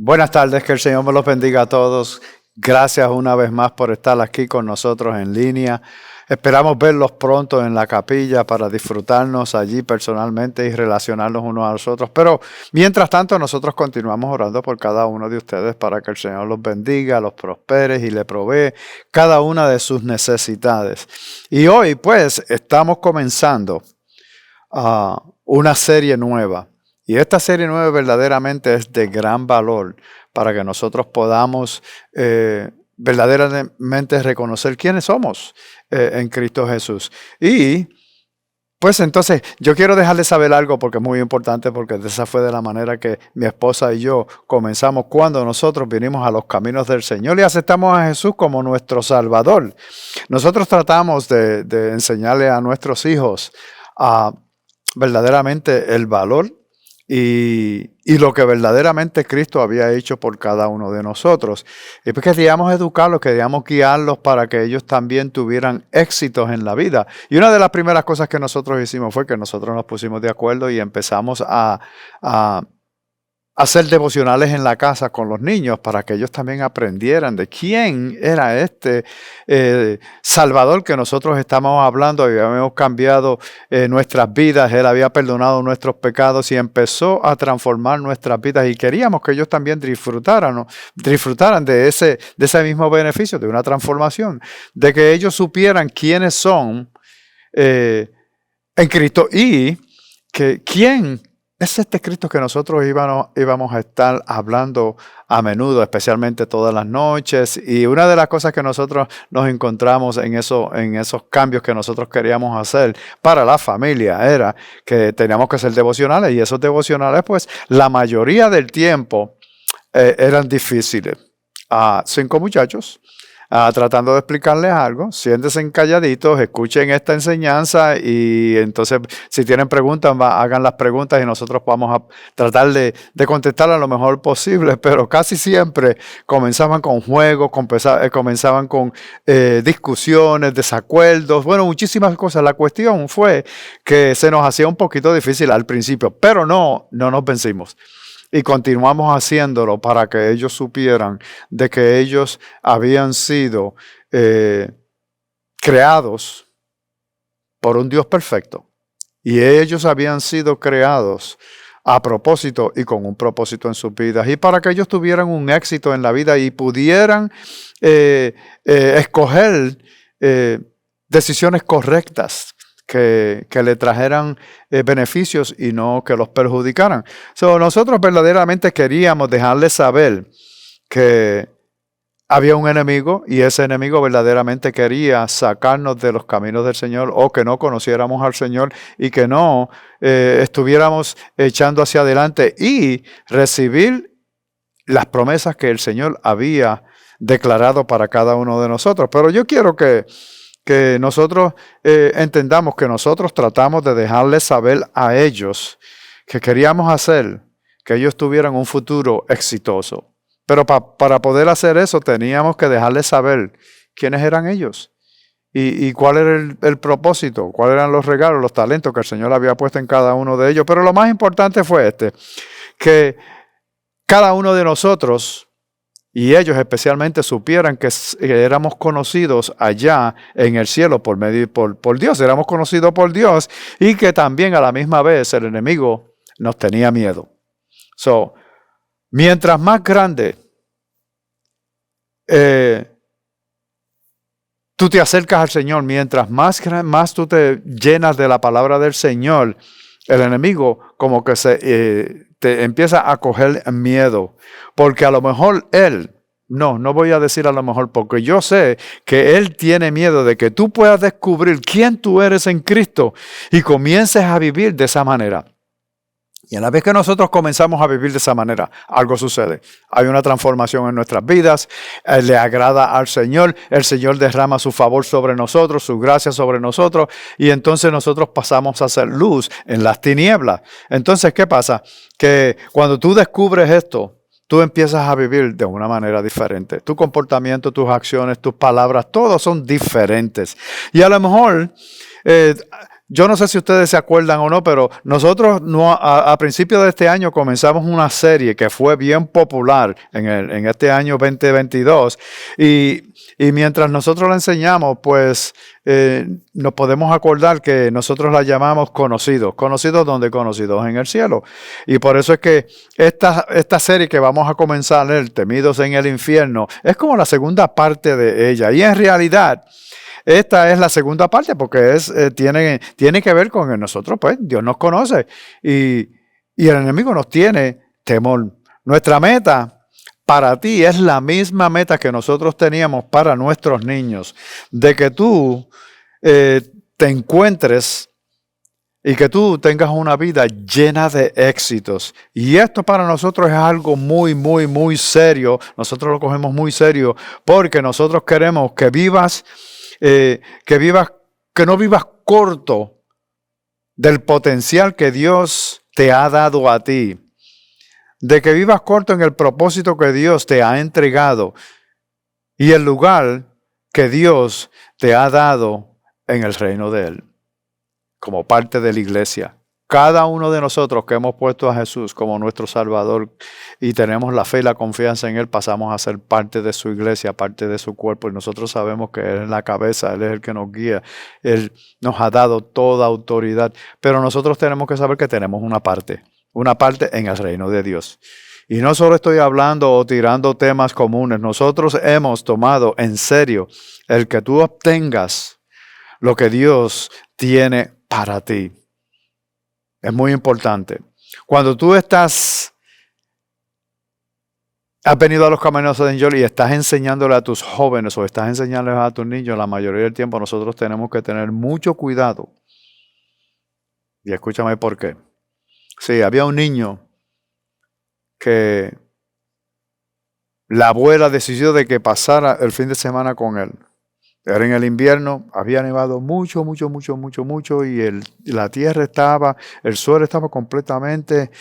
Buenas tardes, que el Señor me los bendiga a todos. Gracias una vez más por estar aquí con nosotros en línea. Esperamos verlos pronto en la capilla para disfrutarnos allí personalmente y relacionarnos unos a los otros. Pero mientras tanto, nosotros continuamos orando por cada uno de ustedes para que el Señor los bendiga, los prospere y le provee cada una de sus necesidades. Y hoy, pues, estamos comenzando una serie nueva. Y esta serie nueva verdaderamente es de gran valor para que nosotros podamos verdaderamente reconocer quiénes somos en Cristo Jesús. Y pues entonces yo quiero dejarles saber algo porque es muy importante, porque esa fue de la manera que mi esposa y yo comenzamos cuando nosotros vinimos a los caminos del Señor y aceptamos a Jesús como nuestro Salvador. Nosotros tratamos de enseñarle a nuestros hijos verdaderamente el valor y lo que verdaderamente Cristo había hecho por cada uno de nosotros. Y pues queríamos educarlos, queríamos guiarlos para que ellos también tuvieran éxitos en la vida. Y una de las primeras cosas que nosotros hicimos fue que nosotros nos pusimos de acuerdo y empezamos a hacer devocionales en la casa con los niños para que ellos también aprendieran de quién era este Salvador que nosotros estamos hablando. Habíamos cambiado nuestras vidas, Él había perdonado nuestros pecados y empezó a transformar nuestras vidas, y queríamos que ellos también disfrutaran de ese mismo beneficio, de una transformación, de que ellos supieran quiénes son en Cristo y que quién es este Cristo que nosotros íbamos a estar hablando a menudo, especialmente todas las noches. Y una de las cosas que nosotros nos encontramos en esos cambios que nosotros queríamos hacer para la familia era que teníamos que hacer devocionales. Y esos devocionales, pues, la mayoría del tiempo eran difíciles. 5 muchachos tratando de explicarles algo. Siéntense calladitos, escuchen esta enseñanza y entonces si tienen preguntas, hagan las preguntas y nosotros vamos a tratar de contestar lo mejor posible, pero casi siempre comenzaban con juegos, comenzaban con discusiones, desacuerdos, bueno, muchísimas cosas. La cuestión fue que se nos hacía un poquito difícil al principio, pero no nos vencimos. Y continuamos haciéndolo para que ellos supieran de que ellos habían sido creados por un Dios perfecto. Y ellos habían sido creados a propósito y con un propósito en sus vidas. Y para que ellos tuvieran un éxito en la vida y pudieran escoger decisiones correctas que le trajeran beneficios y no que los perjudicaran. Nosotros verdaderamente queríamos dejarles saber que había un enemigo y ese enemigo verdaderamente quería sacarnos de los caminos del Señor, o que no conociéramos al Señor y que no estuviéramos echando hacia adelante y recibir las promesas que el Señor había declarado para cada uno de nosotros. Pero yo quiero que nosotros entendamos que nosotros tratamos de dejarles saber a ellos que queríamos hacer que ellos tuvieran un futuro exitoso. Pero para poder hacer eso teníamos que dejarles saber quiénes eran ellos y cuál era el propósito, cuáles eran los regalos, los talentos que el Señor había puesto en cada uno de ellos. Pero lo más importante fue que cada uno de nosotros y ellos especialmente supieran que éramos conocidos allá en el cielo por Dios, éramos conocidos por Dios, y que también a la misma vez el enemigo nos tenía miedo. Mientras más grande tú te acercas al Señor, mientras más tú te llenas de la palabra del Señor, el enemigo como que te empieza a coger miedo, porque a lo mejor no voy a decir a lo mejor, porque yo sé que él tiene miedo de que tú puedas descubrir quién tú eres en Cristo y comiences a vivir de esa manera. Y a la vez que nosotros comenzamos a vivir de esa manera, algo sucede. Hay una transformación en nuestras vidas, le agrada al Señor, el Señor derrama su favor sobre nosotros, su gracia sobre nosotros, y entonces nosotros pasamos a ser luz en las tinieblas. Entonces, ¿qué pasa? Que cuando tú descubres esto, tú empiezas a vivir de una manera diferente. Tu comportamiento, tus acciones, tus palabras, todos son diferentes. Y a lo mejor Yo no sé si ustedes se acuerdan o no, pero nosotros a principios de este año comenzamos una serie que fue bien popular en este año 2022 y mientras nosotros la enseñamos, pues nos podemos acordar que nosotros la llamamos conocidos. ¿Conocidos dónde? Conocidos en el cielo. Y por eso es que esta serie que vamos a comenzar a leer, Temidos en el infierno, es como la segunda parte de ella. Y en realidad, esta es la segunda parte porque tiene que ver con que nosotros, pues, Dios nos conoce y el enemigo nos tiene temor. Nuestra meta para ti es la misma meta que nosotros teníamos para nuestros niños, de que tú te encuentres y que tú tengas una vida llena de éxitos. Y esto para nosotros es algo muy, muy, muy serio. Nosotros lo cogemos muy serio porque nosotros queremos que vivas, que no vivas corto del potencial que Dios te ha dado a ti. De que vivas corto en el propósito que Dios te ha entregado y el lugar que Dios te ha dado en el reino de Él, como parte de la iglesia. Cada uno de nosotros que hemos puesto a Jesús como nuestro Salvador y tenemos la fe y la confianza en Él, pasamos a ser parte de su iglesia, parte de su cuerpo, y nosotros sabemos que Él es la cabeza, Él es el que nos guía, Él nos ha dado toda autoridad, pero nosotros tenemos que saber que tenemos una parte en el reino de Dios. Y no solo estoy hablando o tirando temas comunes, nosotros hemos tomado en serio el que tú obtengas lo que Dios tiene para ti. Es muy importante. Cuando tú has venido a los caminos de Señor y estás enseñándole a tus jóvenes o estás enseñándoles a tus niños, la mayoría del tiempo nosotros tenemos que tener mucho cuidado. Y escúchame por qué. Sí, había un niño que la abuela decidió de que pasara el fin de semana con él. Era en el invierno, había nevado mucho y la tierra el suelo estaba completamente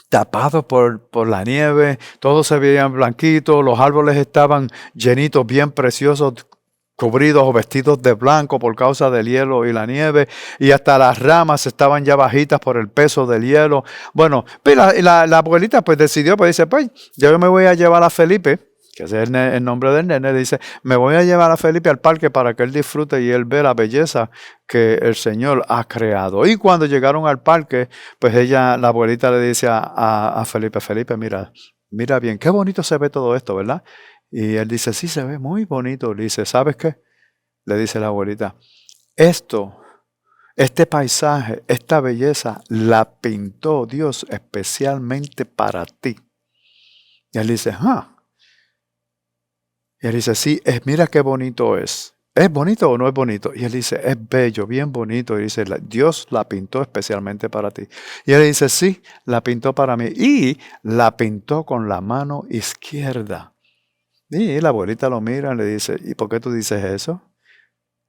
tapado por la nieve, todo se veía blanquito, los árboles estaban llenitos, bien preciosos, cubridos o vestidos de blanco por causa del hielo y la nieve, y hasta las ramas estaban ya bajitas por el peso del hielo. Bueno, la abuelita pues decidió, pues dice, pues yo me voy a llevar a Felipe, que ese es el nombre del nene, dice, me voy a llevar a Felipe al parque para que él disfrute y él vea la belleza que el Señor ha creado. Y cuando llegaron al parque, pues la abuelita le dice a Felipe, mira bien, qué bonito se ve todo esto, ¿verdad? Y él dice, sí, se ve muy bonito. Le dice, ¿sabes qué? Le dice la abuelita, este paisaje, esta belleza, la pintó Dios especialmente para ti. Y él dice, Y él dice, sí, mira qué bonito es. ¿Es bonito o no es bonito? Y él dice, es bello, bien bonito. Y dice, Dios la pintó especialmente para ti. Y él dice, sí, la pintó para mí. Y la pintó con la mano izquierda. Y la abuelita lo mira y le dice, ¿y por qué tú dices eso?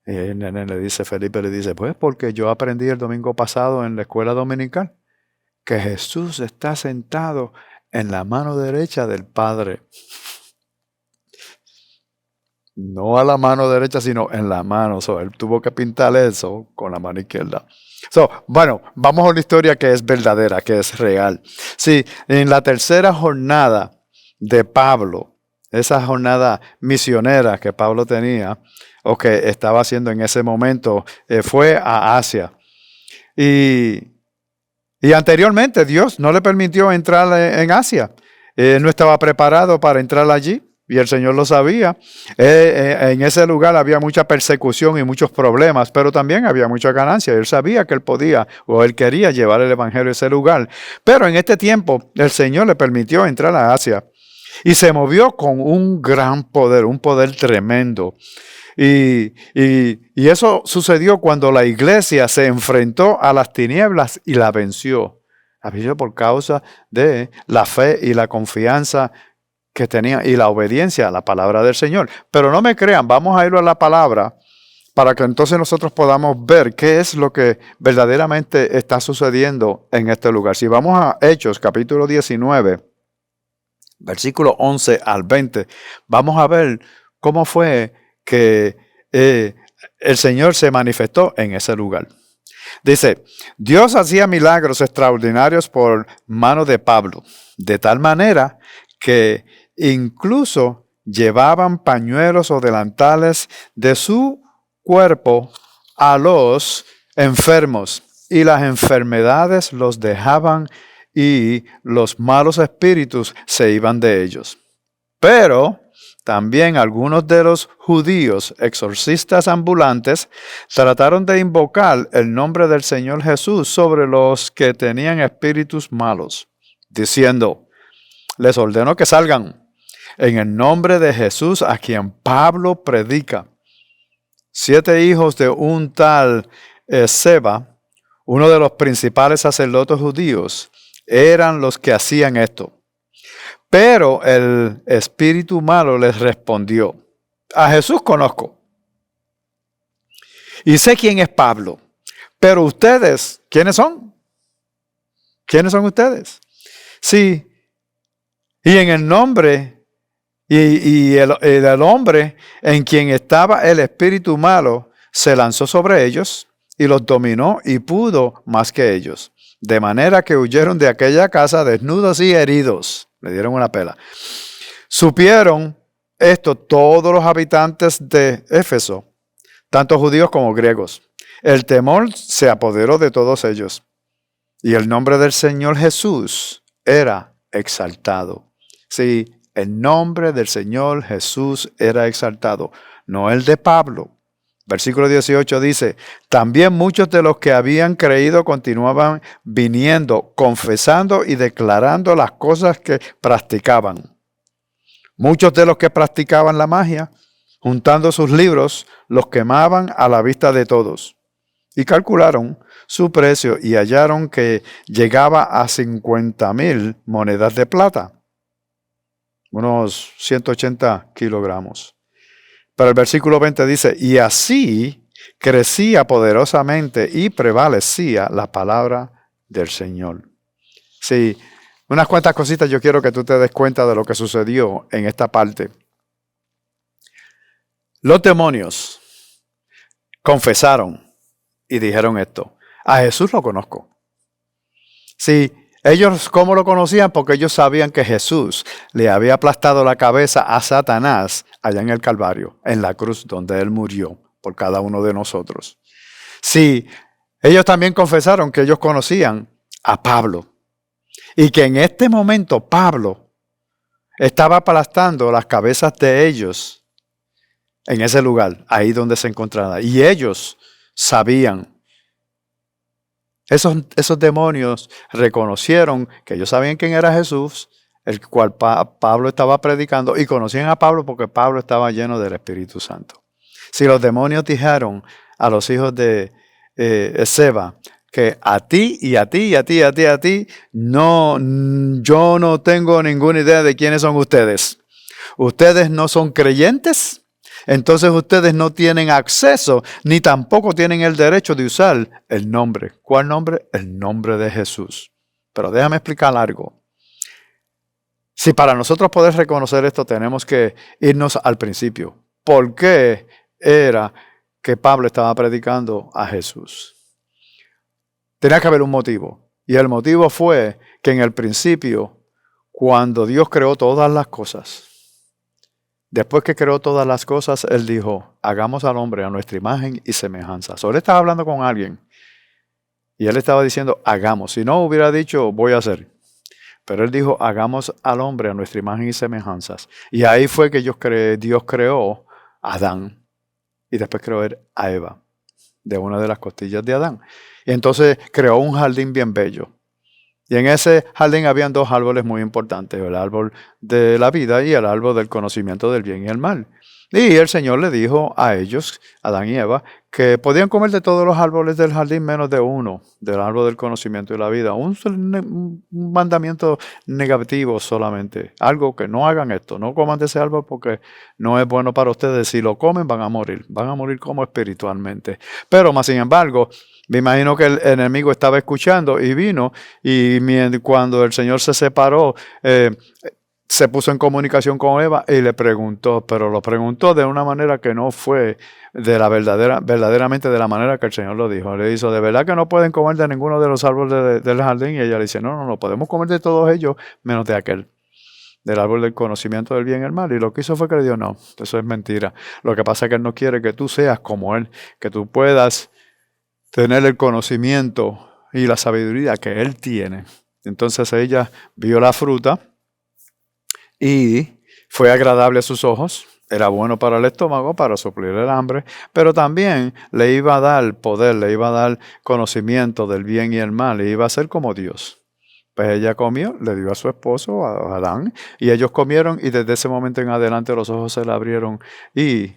Y el nene le dice, Felipe le dice, pues porque yo aprendí el domingo pasado en la escuela dominical que Jesús está sentado en la mano derecha del Padre. No a la mano derecha, sino en la mano. Él tuvo que pintar eso con la mano izquierda. Bueno, vamos a una historia que es verdadera, que es real. Sí, en la tercera jornada de Pablo, esa jornada misionera que Pablo tenía, o que estaba haciendo en ese momento, fue a Asia. Y anteriormente Dios no le permitió entrar en Asia. No estaba preparado para entrar allí. Y el Señor lo sabía. En ese lugar había mucha persecución y muchos problemas, pero también había mucha ganancia. Él sabía que él podía o él quería llevar el evangelio a ese lugar. Pero en este tiempo el Señor le permitió entrar a Asia. Y se movió con un gran poder, un poder tremendo. Y eso sucedió cuando la iglesia se enfrentó a las tinieblas y la venció. La venció por causa de la fe y la confianza que tenía y la obediencia a la palabra del Señor. Pero no me crean, vamos a ir a la palabra para que entonces nosotros podamos ver qué es lo que verdaderamente está sucediendo en este lugar. Si vamos a Hechos, capítulo 19, versículo 11 al 20, vamos a ver cómo fue que el Señor se manifestó en ese lugar. Dice, Dios hacía milagros extraordinarios por mano de Pablo, de tal manera que incluso llevaban pañuelos o delantales de su cuerpo a los enfermos, y las enfermedades los dejaban y los malos espíritus se iban de ellos. Pero también algunos de los judíos exorcistas ambulantes trataron de invocar el nombre del Señor Jesús sobre los que tenían espíritus malos, diciendo, les ordeno que salgan en el nombre de Jesús a quien Pablo predica. 7 hijos de un tal Seba, uno de los principales sacerdotes judíos, eran los que hacían esto. Pero el espíritu malo les respondió, a Jesús conozco y sé quién es Pablo, pero ustedes, ¿quiénes son? ¿Quiénes son ustedes? Sí, y en el nombre y el hombre en quien estaba el espíritu malo se lanzó sobre ellos y los dominó y pudo más que ellos, de manera que huyeron de aquella casa desnudos y heridos. Le dieron una pela. Supieron esto todos los habitantes de Éfeso, tanto judíos como griegos. El temor se apoderó de todos ellos, y el nombre del Señor Jesús era exaltado. Sí, el nombre del Señor Jesús era exaltado, no el de Pablo. Versículo 18 dice, también muchos de los que habían creído continuaban viniendo, confesando y declarando las cosas que practicaban. Muchos de los que practicaban la magia, juntando sus libros, los quemaban a la vista de todos. Y calcularon su precio y hallaron que llegaba a 50,000 monedas de plata, unos 180 kilogramos. Pero el versículo 20 dice, y así crecía poderosamente y prevalecía la palabra del Señor. Sí, unas cuantas cositas yo quiero que tú te des cuenta de lo que sucedió en esta parte. Los demonios confesaron y dijeron esto, a Jesús lo conozco. Sí, ellos, ¿cómo lo conocían? Porque ellos sabían que Jesús le había aplastado la cabeza a Satanás allá en el Calvario, en la cruz donde él murió por cada uno de nosotros. Sí, ellos también confesaron que ellos conocían a Pablo y que en este momento Pablo estaba aplastando las cabezas de ellos en ese lugar, ahí donde se encontraba. Y ellos sabían. Esos demonios reconocieron que ellos sabían quién era Jesús, el cual Pablo estaba predicando, y conocían a Pablo porque Pablo estaba lleno del Espíritu Santo. Si los demonios dijeron a los hijos de Seba que a ti y a ti y a ti y a ti y a ti, no, yo no tengo ninguna idea de quiénes son ustedes. Ustedes no son creyentes. Entonces ustedes no tienen acceso ni tampoco tienen el derecho de usar el nombre. ¿Cuál nombre? El nombre de Jesús. Pero déjame explicar algo. Si para nosotros poder reconocer esto tenemos que irnos al principio. ¿Por qué era que Pablo estaba predicando a Jesús? Tenía que haber un motivo. Y el motivo fue que en el principio, cuando Dios creó todas las cosas, después que creó todas las cosas, Él dijo, hagamos al hombre a nuestra imagen y semejanza. Él estaba hablando con alguien y Él estaba diciendo, hagamos. Si no hubiera dicho, voy a hacer. Pero Él dijo, hagamos al hombre a nuestra imagen y semejanzas. Y ahí fue que Dios creó a Adán y después creó a Eva de una de las costillas de Adán. Y entonces creó un jardín bien bello. Y en ese jardín habían 2 árboles muy importantes, el árbol de la vida y el árbol del conocimiento del bien y el mal. Y el Señor le dijo a ellos, Adán y Eva, que podían comer de todos los árboles del jardín menos de uno, del árbol del conocimiento de la vida. Un mandamiento negativo solamente. Algo que no hagan esto, no coman de ese árbol porque no es bueno para ustedes. Si lo comen van a morir como espiritualmente. Pero más sin embargo, me imagino que el enemigo estaba escuchando y vino y cuando el Señor se separó, se puso en comunicación con Eva y le preguntó, pero lo preguntó de una manera que no fue de la verdaderamente de la manera que el Señor lo dijo. Le dijo, ¿de verdad que no pueden comer de ninguno de los árboles del jardín? Y ella le dice, no, podemos comer de todos ellos, menos de aquel, del árbol del conocimiento del bien y el mal. Y lo que hizo fue que le dijo, no, eso es mentira. Lo que pasa es que Él no quiere que tú seas como Él, que tú puedas tener el conocimiento y la sabiduría que Él tiene. Entonces ella vio la fruta y fue agradable a sus ojos, era bueno para el estómago, para suplir el hambre, pero también le iba a dar poder, le iba a dar conocimiento del bien y el mal, y iba a ser como Dios. Pues ella comió, le dio a su esposo, a Adán, y ellos comieron, y desde ese momento en adelante los ojos se le abrieron y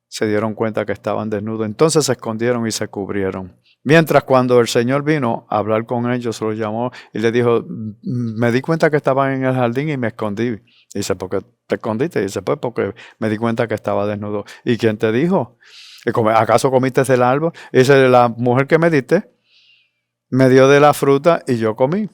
se dieron cuenta que estaban desnudos. Entonces se escondieron y se cubrieron. Mientras cuando el Señor vino a hablar con ellos, los llamó y le dijo, me di cuenta que estaban en el jardín y me escondí. Y dice, ¿por qué te escondiste? Y dice, pues porque me di cuenta que estaba desnudo. ¿Y quién te dijo? ¿Acaso comiste del árbol? Y dice, la mujer que me diste me dio de la fruta y yo comí.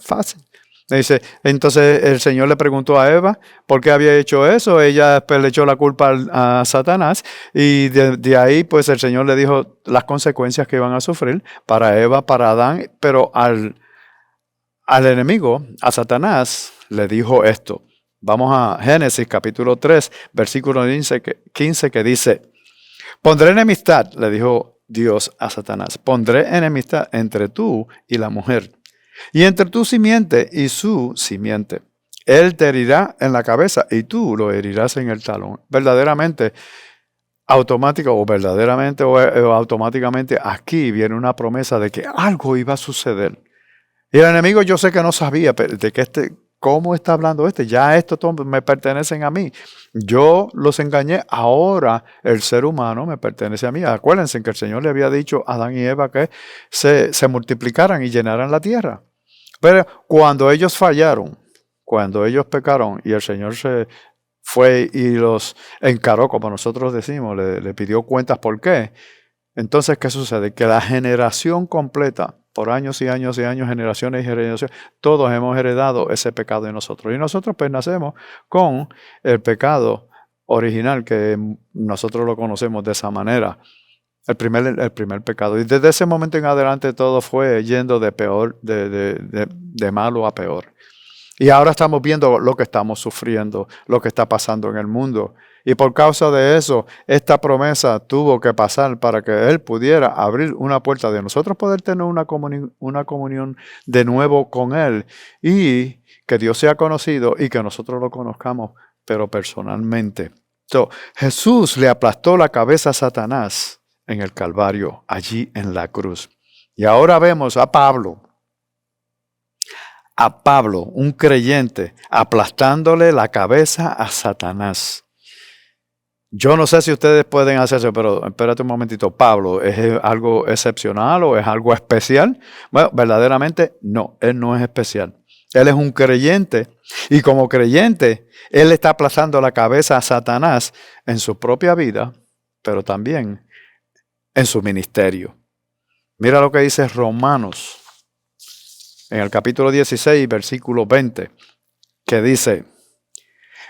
Fácil. Dice, entonces el Señor le preguntó a Eva por qué había hecho eso. Ella pues, le echó la culpa a Satanás y de ahí pues el Señor le dijo las consecuencias que iban a sufrir para Eva, para Adán, pero al enemigo, a Satanás, le dijo esto. Vamos a Génesis capítulo 3, versículo 15 que dice, pondré enemistad, le dijo Dios a Satanás, pondré enemistad entre tú y la mujer, y entre tu simiente y su simiente. Él te herirá en la cabeza y tú lo herirás en el talón. Verdaderamente, automáticamente aquí viene una promesa de que algo iba a suceder. Y el enemigo yo sé que no sabía de que ¿cómo está hablando este? Ya estos me pertenecen a mí. Yo los engañé, ahora el ser humano me pertenece a mí. Acuérdense que el Señor le había dicho a Adán y Eva que se multiplicaran y llenaran la tierra. Pero cuando ellos fallaron, cuando ellos pecaron y el Señor se fue y los encaró, como nosotros decimos, le pidió cuentas por qué. Entonces, ¿qué sucede? Que la generación completa, por años y años y años, generaciones y generaciones, todos hemos heredado ese pecado de nosotros. Y nosotros pues nacemos con el pecado original, que nosotros lo conocemos de esa manera. El primer pecado. Y desde ese momento en adelante todo fue yendo de peor, de malo a peor. Y ahora estamos viendo lo que estamos sufriendo, lo que está pasando en el mundo. Y por causa de eso, esta promesa tuvo que pasar para que Él pudiera abrir una puerta de nosotros poder tener una comunión de nuevo con Él. Y que Dios sea conocido y que nosotros lo conozcamos, pero personalmente. Jesús le aplastó la cabeza a Satanás en el Calvario, allí en la cruz. Y ahora vemos a Pablo, un creyente, aplastándole la cabeza a Satanás. Yo no sé si ustedes pueden hacerse, pero espérate un momentito. Pablo, ¿es algo excepcional o es algo especial? Bueno, verdaderamente no, él no es especial. Él es un creyente y como creyente, él está aplastando la cabeza a Satanás en su propia vida, pero también en su ministerio. Mira lo que dice Romanos, en el capítulo 16, versículo 20, que dice,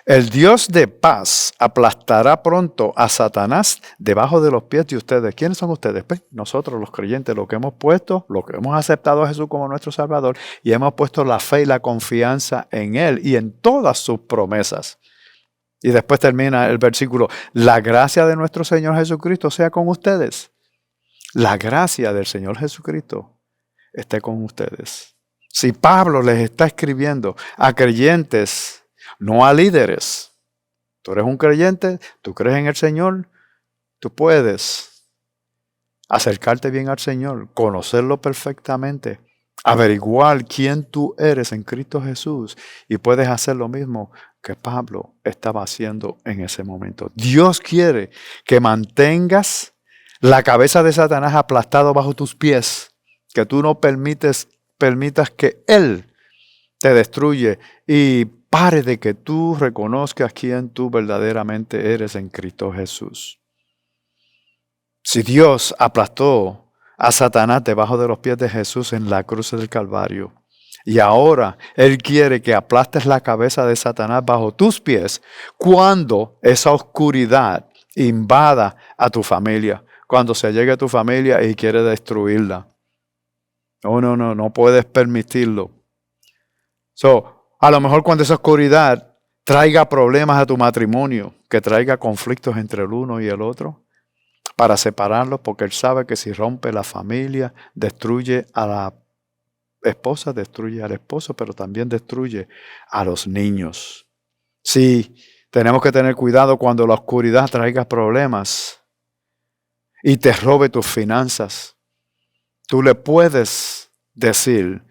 el Dios de paz aplastará pronto a Satanás debajo de los pies de ustedes. ¿Quiénes son ustedes? Pues nosotros los creyentes, lo que hemos aceptado a Jesús como nuestro Salvador y hemos puesto la fe y la confianza en Él y en todas sus promesas. Y después termina el versículo, la gracia de nuestro Señor Jesucristo sea con ustedes. La gracia del Señor Jesucristo esté con ustedes. Si Pablo les está escribiendo a creyentes, no a líderes. Tú eres un creyente, tú crees en el Señor, tú puedes acercarte bien al Señor, conocerlo perfectamente, averiguar quién tú eres en Cristo Jesús y puedes hacer lo mismo que Pablo estaba haciendo en ese momento. Dios quiere que mantengas la cabeza de Satanás aplastado bajo tus pies, que tú no permitas que Él te destruye y pare de que tú reconozcas quién tú verdaderamente eres en Cristo Jesús. Si Dios aplastó a Satanás debajo de los pies de Jesús en la cruz del Calvario, Y ahora Él quiere que aplastes la cabeza de Satanás bajo tus pies cuando esa oscuridad invada a tu familia, cuando se llegue a tu familia y quiere destruirla. No puedes permitirlo. A lo mejor cuando esa oscuridad traiga problemas a tu matrimonio, que traiga conflictos entre el uno y el otro, para separarlos, porque Él sabe que si rompe la familia, destruye a la esposa, destruye al esposo, pero también destruye a los niños. Sí, tenemos que tener cuidado cuando la oscuridad traiga problemas y te robe tus finanzas. Tú le puedes decir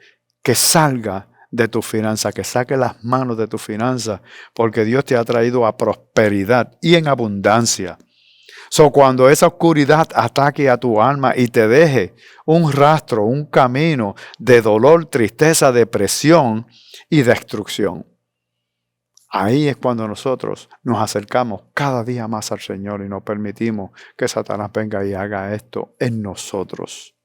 que salga de tus finanzas, que saque las manos de tus finanzas, porque Dios te ha traído a prosperidad y en abundancia. Cuando esa oscuridad ataque a tu alma y te deje un rastro, un camino de dolor, tristeza, depresión y destrucción, ahí es cuando nosotros nos acercamos cada día más al Señor y no permitimos que Satanás venga y haga esto en nosotros.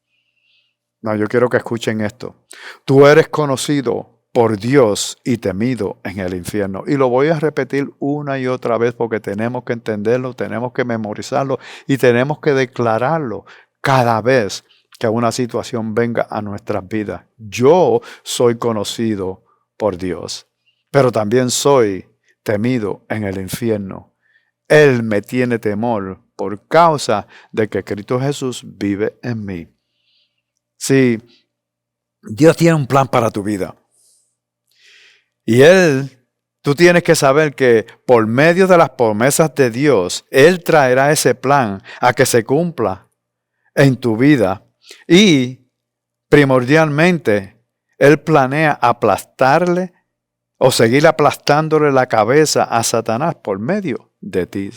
No, yo quiero que escuchen esto. Tú eres conocido por Dios y temido en el infierno. Y lo voy a repetir una y otra vez porque tenemos que entenderlo, tenemos que memorizarlo y tenemos que declararlo cada vez que una situación venga a nuestras vidas. Yo soy conocido por Dios, pero también soy temido en el infierno. Él me tiene temor por causa de que Cristo Jesús vive en mí. Sí, Dios tiene un plan para tu vida. Y tú tienes que saber que por medio de las promesas de Dios, Él traerá ese plan a que se cumpla en tu vida. Y primordialmente, Él planea aplastarle o seguir aplastándole la cabeza a Satanás por medio de ti.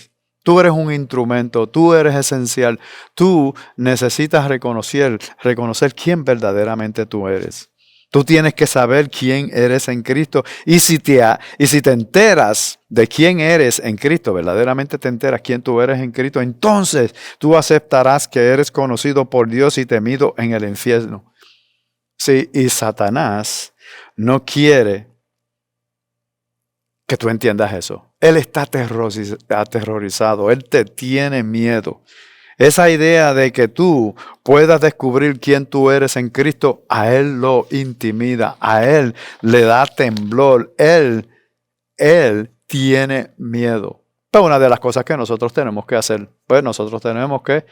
Tú eres un instrumento, tú eres esencial. Tú necesitas reconocer quién verdaderamente tú eres. Tú tienes que saber quién eres en Cristo. Y si te enteras de quién eres en Cristo, verdaderamente te enteras quién tú eres en Cristo, entonces tú aceptarás que eres conocido por Dios y temido en el infierno. Sí, y Satanás no quiere que tú entiendas eso. Él está aterrorizado, Él te tiene miedo. Esa idea de que tú puedas descubrir quién tú eres en Cristo, a Él lo intimida, a Él le da temblor, Él tiene miedo. Pero una de las cosas que nosotros tenemos que hacer, pues nosotros tenemos que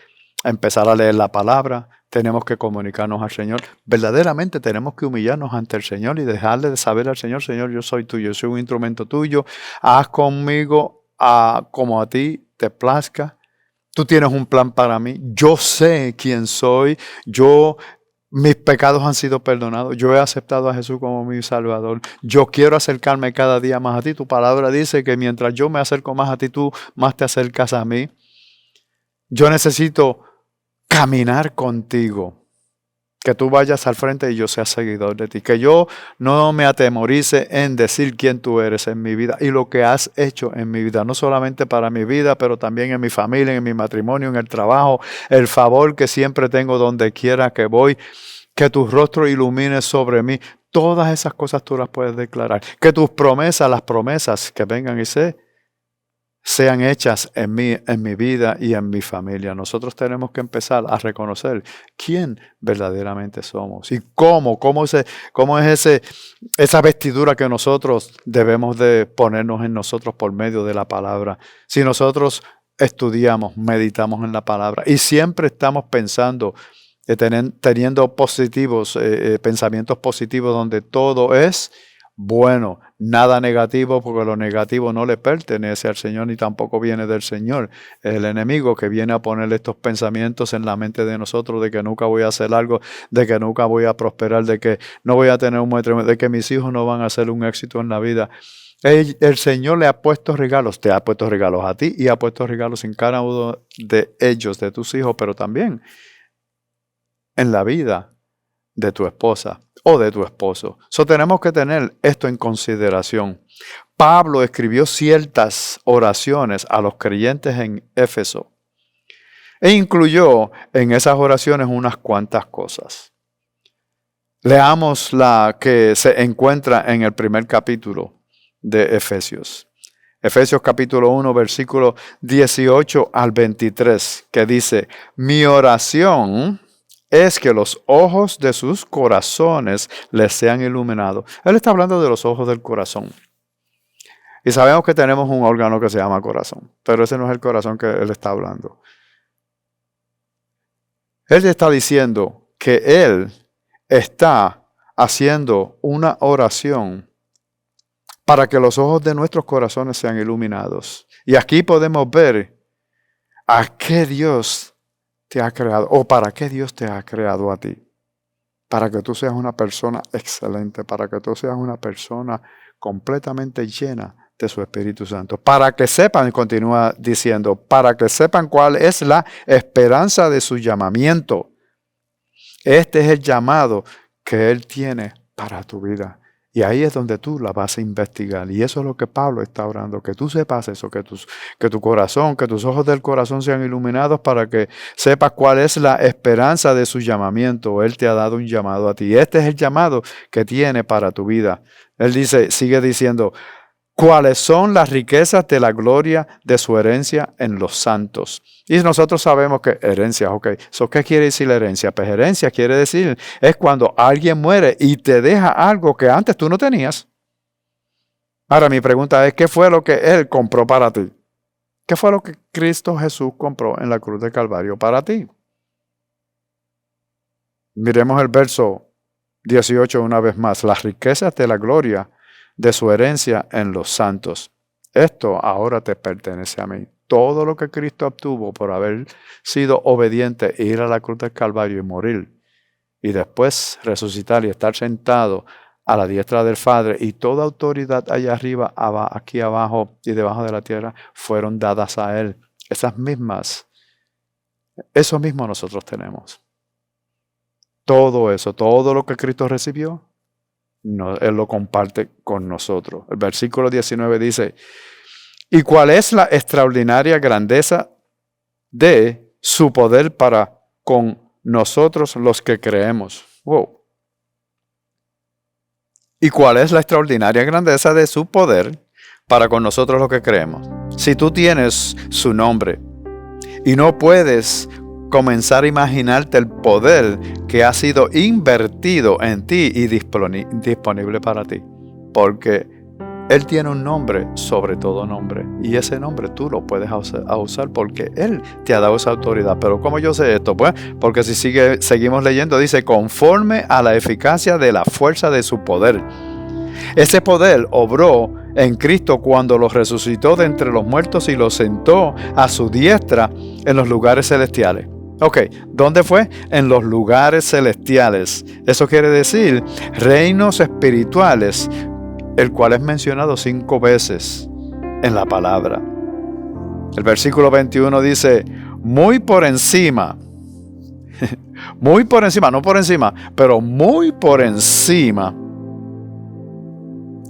empezar a leer la palabra, tenemos que comunicarnos al Señor. Verdaderamente tenemos que humillarnos ante el Señor y dejarle de saber al Señor, Señor, yo soy tuyo, yo soy un instrumento tuyo, haz conmigo como a ti te plazca. Tú tienes un plan para mí. Yo sé quién soy. Mis pecados han sido perdonados. Yo he aceptado a Jesús como mi Salvador. Yo quiero acercarme cada día más a ti. Tu palabra dice que mientras yo me acerco más a ti, tú más te acercas a mí. Yo necesito caminar contigo. Que tú vayas al frente y yo sea seguidor de ti. Que yo no me atemorice en decir quién tú eres en mi vida y lo que has hecho en mi vida. No solamente para mi vida, pero también en mi familia, en mi matrimonio, en el trabajo. El favor que siempre tengo donde quiera que voy. Que tu rostro ilumine sobre mí. Todas esas cosas tú las puedes declarar. Que tus promesas, las promesas que vengan y sean hechas en mi vida y en mi familia. Nosotros tenemos que empezar a reconocer quién verdaderamente somos y cómo es esa vestidura que nosotros debemos de ponernos en nosotros por medio de la palabra. Si nosotros estudiamos, meditamos en la palabra y siempre estamos pensando, teniendo pensamientos positivos donde todo es bueno, nada negativo, porque lo negativo no le pertenece al Señor ni tampoco viene del Señor. Es el enemigo que viene a poner estos pensamientos en la mente de nosotros de que nunca voy a hacer algo, de que nunca voy a prosperar, de que no voy a tener un matrimonio, de que mis hijos no van a hacer un éxito en la vida. El Señor le ha puesto regalos, te ha puesto regalos a ti y ha puesto regalos en cada uno de ellos, de tus hijos, pero también en la vida de tu esposa o de tu esposo. Tenemos que tener esto en consideración. Pablo escribió ciertas oraciones a los creyentes en Éfeso e incluyó en esas oraciones unas cuantas cosas. Leamos la que se encuentra en el primer capítulo de Efesios. Efesios capítulo 1, versículo 18 al 23, que dice: mi oración es que los ojos de sus corazones les sean iluminados. Él está hablando de los ojos del corazón. Y sabemos que tenemos un órgano que se llama corazón, pero ese no es el corazón que él está hablando. Él está diciendo que él está haciendo una oración para que los ojos de nuestros corazones sean iluminados. Y aquí podemos ver a qué Dios te ha creado, o para qué Dios te ha creado a ti. Para que tú seas una persona excelente, para que tú seas una persona completamente llena de su Espíritu Santo. Para que sepan, continúa diciendo, para que sepan cuál es la esperanza de su llamamiento. Este es el llamado que Él tiene para tu vida. Y ahí es donde tú la vas a investigar. Y eso es lo que Pablo está orando, que tú sepas eso, que tu corazón, que tus ojos del corazón sean iluminados para que sepas cuál es la esperanza de su llamamiento. Él te ha dado un llamado a ti. Este es el llamado que tiene para tu vida. Él dice, sigue diciendo, ¿cuáles son las riquezas de la gloria de su herencia en los santos? Y nosotros sabemos que herencia, ok. ¿Qué quiere decir la herencia? Pues herencia quiere decir, es cuando alguien muere y te deja algo que antes tú no tenías. Ahora mi pregunta es, ¿qué fue lo que Él compró para ti? ¿Qué fue lo que Cristo Jesús compró en la cruz del Calvario para ti? Miremos el verso 18 una vez más. Las riquezas de la gloria de su herencia en los santos. Esto ahora te pertenece a mí. Todo lo que Cristo obtuvo por haber sido obediente e ir a la cruz del Calvario y morir, y después resucitar y estar sentado a la diestra del Padre, y toda autoridad allá arriba, aquí abajo y debajo de la tierra, fueron dadas a Él. Eso mismo nosotros tenemos. Todo eso, todo lo que Cristo recibió, Él lo comparte con nosotros. El versículo 19 dice, ¿y cuál es la extraordinaria grandeza de su poder para con nosotros los que creemos? Wow. ¿Y cuál es la extraordinaria grandeza de su poder para con nosotros los que creemos? Si tú tienes su nombre y no puedes comenzar a imaginarte el poder que ha sido invertido en ti y disponible para ti. Porque Él tiene un nombre sobre todo nombre. Y ese nombre tú lo puedes usar porque Él te ha dado esa autoridad. Pero ¿cómo yo sé esto? Pues porque si seguimos leyendo, dice, conforme a la eficacia de la fuerza de su poder. Ese poder obró en Cristo cuando los resucitó de entre los muertos y los sentó a su diestra en los lugares celestiales. Ok, ¿dónde fue? En los lugares celestiales. Eso quiere decir reinos espirituales, el cual es mencionado 5 veces en la palabra. El versículo 21 dice, muy por encima, muy por encima, no por encima, pero muy por encima,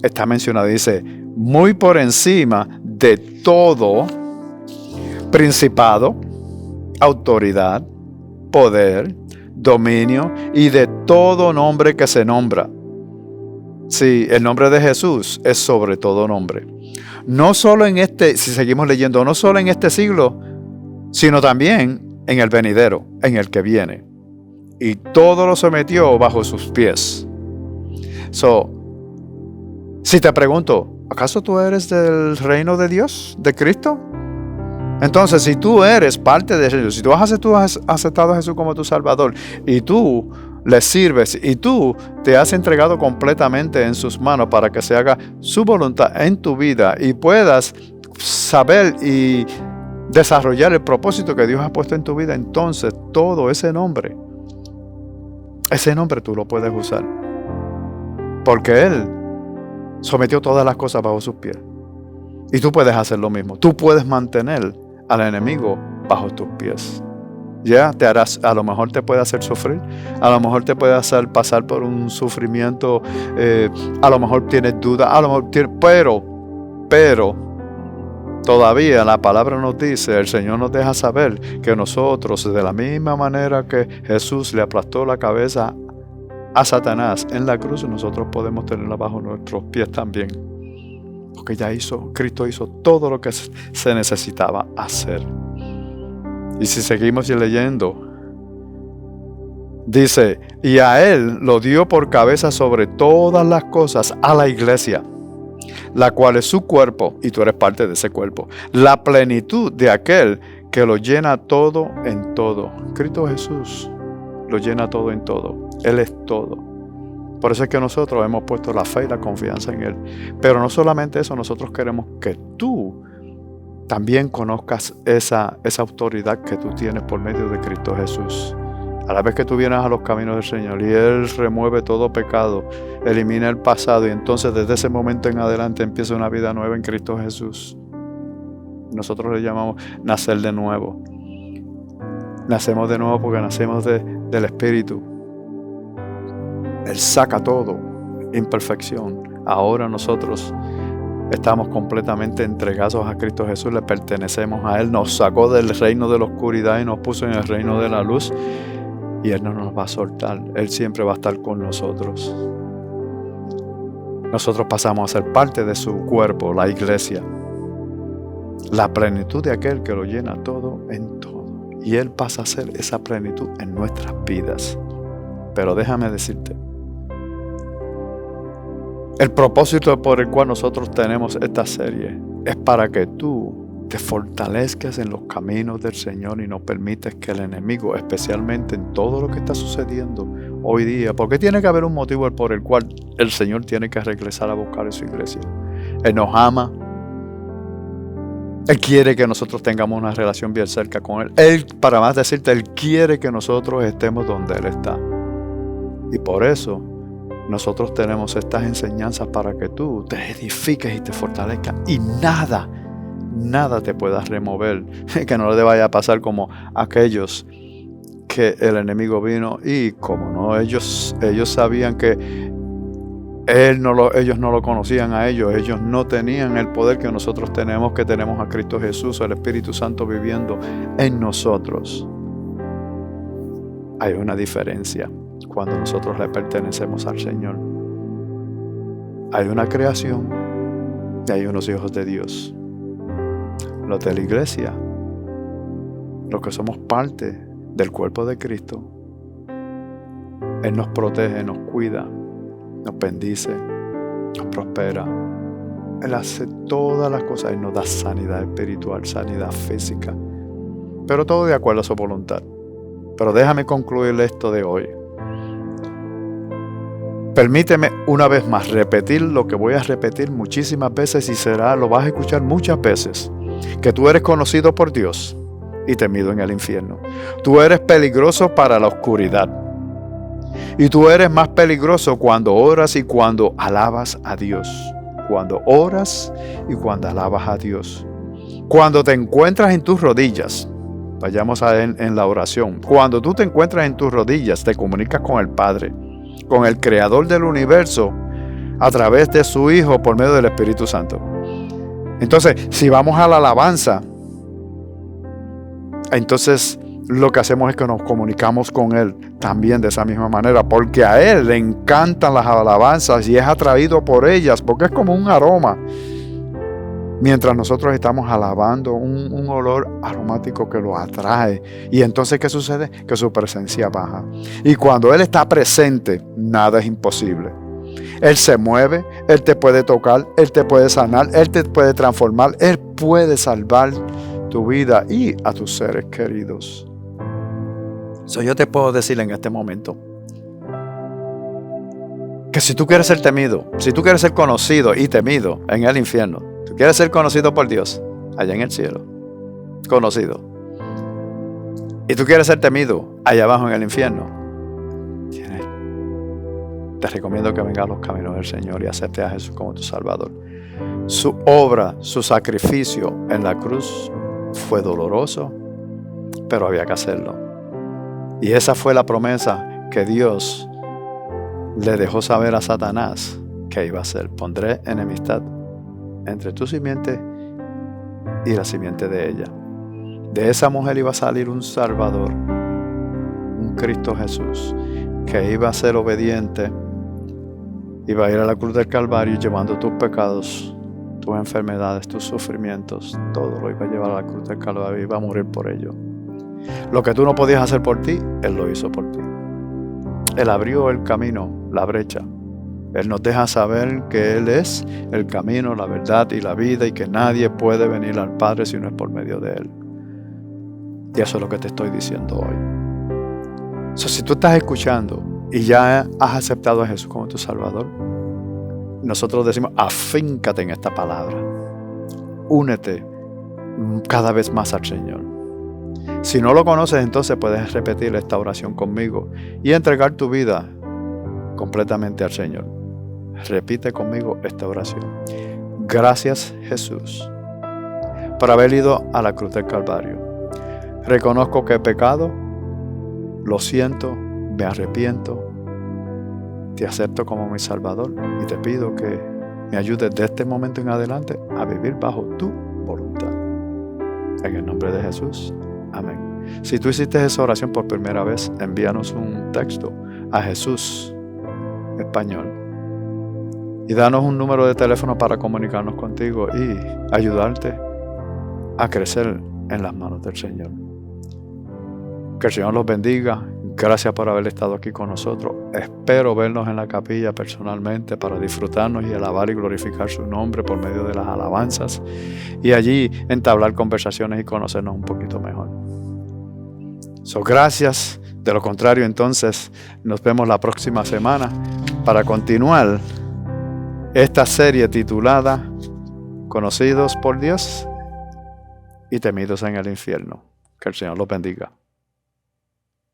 está mencionado, dice, muy por encima de todo principado, autoridad, poder, dominio y de todo nombre que se nombra. Sí, el nombre de Jesús es sobre todo nombre. No solo en si seguimos leyendo, no solo en este siglo, sino también en el venidero, en el que viene. Y todo lo sometió bajo sus pies. Si te pregunto, ¿acaso tú eres del reino de Dios, de Cristo? Entonces, si tú eres parte de ellos, si tú has aceptado a Jesús como tu Salvador y tú le sirves y tú te has entregado completamente en sus manos para que se haga su voluntad en tu vida y puedas saber y desarrollar el propósito que Dios ha puesto en tu vida, entonces todo ese nombre tú lo puedes usar. Porque Él sometió todas las cosas bajo sus pies. Y tú puedes hacer lo mismo. Tú puedes mantener al enemigo bajo tus pies. Ya a lo mejor te puede hacer sufrir, a lo mejor te puede hacer pasar por un sufrimiento, a lo mejor tienes dudas, pero todavía la palabra nos dice, el Señor nos deja saber que nosotros, de la misma manera que Jesús le aplastó la cabeza a Satanás en la cruz, nosotros podemos tenerla bajo nuestros pies también. Porque Cristo hizo todo lo que se necesitaba hacer. Y si seguimos leyendo, dice, y a Él lo dio por cabeza sobre todas las cosas a la iglesia, la cual es su cuerpo, y tú eres parte de ese cuerpo, la plenitud de aquel que lo llena todo en todo. Cristo Jesús lo llena todo en todo. Él es todo. Por eso es que nosotros hemos puesto la fe y la confianza en Él. Pero no solamente eso, nosotros queremos que tú también conozcas esa autoridad que tú tienes por medio de Cristo Jesús. A la vez que tú vienes a los caminos del Señor y Él remueve todo pecado, elimina el pasado, y entonces desde ese momento en adelante empieza una vida nueva en Cristo Jesús. Nosotros le llamamos nacer de nuevo. Nacemos de nuevo porque nacemos del Espíritu. Él saca todo, imperfección. Ahora nosotros estamos completamente entregados a Cristo Jesús, le pertenecemos a Él. Nos sacó del reino de la oscuridad y nos puso en el reino de la luz. Y Él no nos va a soltar. Él siempre va a estar con nosotros. Nosotros pasamos a ser parte de su cuerpo, la iglesia. La plenitud de aquel que lo llena todo en todo. Y Él pasa a ser esa plenitud en nuestras vidas. Pero déjame decirte, el propósito por el cual nosotros tenemos esta serie es para que tú te fortalezcas en los caminos del Señor y no permites que el enemigo, especialmente en todo lo que está sucediendo hoy día, porque tiene que haber un motivo por el cual el Señor tiene que regresar a buscar en su iglesia. Él nos ama. Él quiere que nosotros tengamos una relación bien cerca con Él. Él, para más decirte, Él quiere que nosotros estemos donde Él está. Y por eso nosotros tenemos estas enseñanzas para que tú te edifiques y te fortalezcas y nada te pueda remover, que no le vaya a pasar como aquellos que el enemigo vino y como no, ellos sabían que ellos no lo conocían a ellos no tenían el poder que nosotros tenemos, que tenemos a Cristo Jesús, el Espíritu Santo viviendo en nosotros. Hay una diferencia cuando nosotros le pertenecemos al Señor. Hay una creación y hay unos hijos de Dios. Los de la iglesia, los que somos parte del cuerpo de Cristo. Él nos protege, nos cuida, nos bendice, nos prospera. Él hace todas las cosas. Él nos da sanidad espiritual, sanidad física, pero todo de acuerdo a su voluntad. Pero déjame concluir esto de hoy. Permíteme una vez más repetir lo que voy a repetir muchísimas veces y lo vas a escuchar muchas veces. Que tú eres conocido por Dios y temido en el infierno. Tú eres peligroso para la oscuridad. Y tú eres más peligroso cuando oras y cuando alabas a Dios. Cuando oras y cuando alabas a Dios. Cuando te encuentras en tus rodillas. Vayamos en la oración. Cuando tú te encuentras en tus rodillas, te comunicas con el Padre, con el Creador del universo, a través de su Hijo por medio del Espíritu Santo. Entonces, si vamos a la alabanza, entonces lo que hacemos es que nos comunicamos con Él también de esa misma manera, porque a Él le encantan las alabanzas y es atraído por ellas, porque es como un aroma. Mientras nosotros estamos alabando, un olor aromático que lo atrae. Y entonces, ¿qué sucede? Que su presencia baja. Y cuando Él está presente, nada es imposible. Él se mueve, Él te puede tocar, Él te puede sanar, Él te puede transformar, Él puede salvar tu vida y a tus seres queridos. Yo te puedo decir en este momento que si tú quieres ser temido, si tú quieres ser conocido y temido en el infierno, tú quieres ser conocido por Dios allá en el cielo, conocido, y tú quieres ser temido allá abajo en el infierno, te recomiendo que vengas a los caminos del Señor y aceptes a Jesús como tu Salvador. Su obra, su sacrificio en la cruz fue doloroso, pero había que hacerlo. Y esa fue la promesa que Dios le dejó saber a Satanás que iba a hacer. Pondré enemistad entre tu simiente y la simiente de ella. De esa mujer iba a salir un Salvador, un Cristo Jesús, que iba a ser obediente, iba a ir a la cruz del Calvario llevando tus pecados, tus enfermedades, tus sufrimientos, todo lo iba a llevar a la cruz del Calvario y iba a morir por ello. Lo que tú no podías hacer por ti, Él lo hizo por ti. Él abrió el camino, la brecha. Él nos deja saber que Él es el camino, la verdad y la vida y que nadie puede venir al Padre si no es por medio de Él. Y eso es lo que te estoy diciendo hoy. Si tú estás escuchando y ya has aceptado a Jesús como tu Salvador, nosotros decimos, afíncate en esta palabra. Únete cada vez más al Señor. Si no lo conoces, entonces puedes repetir esta oración conmigo y entregar tu vida completamente al Señor. Repite conmigo esta oración. Gracias, Jesús, por haber ido a la cruz del Calvario. Reconozco que he pecado, lo siento, me arrepiento, te acepto como mi Salvador y te pido que me ayudes de este momento en adelante a vivir bajo tu voluntad. En el nombre de Jesús. Amén. Si tú hiciste esa oración por primera vez, envíanos un texto a Jesús Español y danos un número de teléfono para comunicarnos contigo y ayudarte a crecer en las manos del Señor. Que el Señor los bendiga. Gracias por haber estado aquí con nosotros. Espero vernos en la capilla personalmente para disfrutarnos y alabar y glorificar su nombre por medio de las alabanzas y allí entablar conversaciones y conocernos un poquito mejor. Gracias. De lo contrario, entonces, nos vemos la próxima semana para continuar esta serie titulada Conocidos por Dios y temidos en el infierno. Que el Señor los bendiga.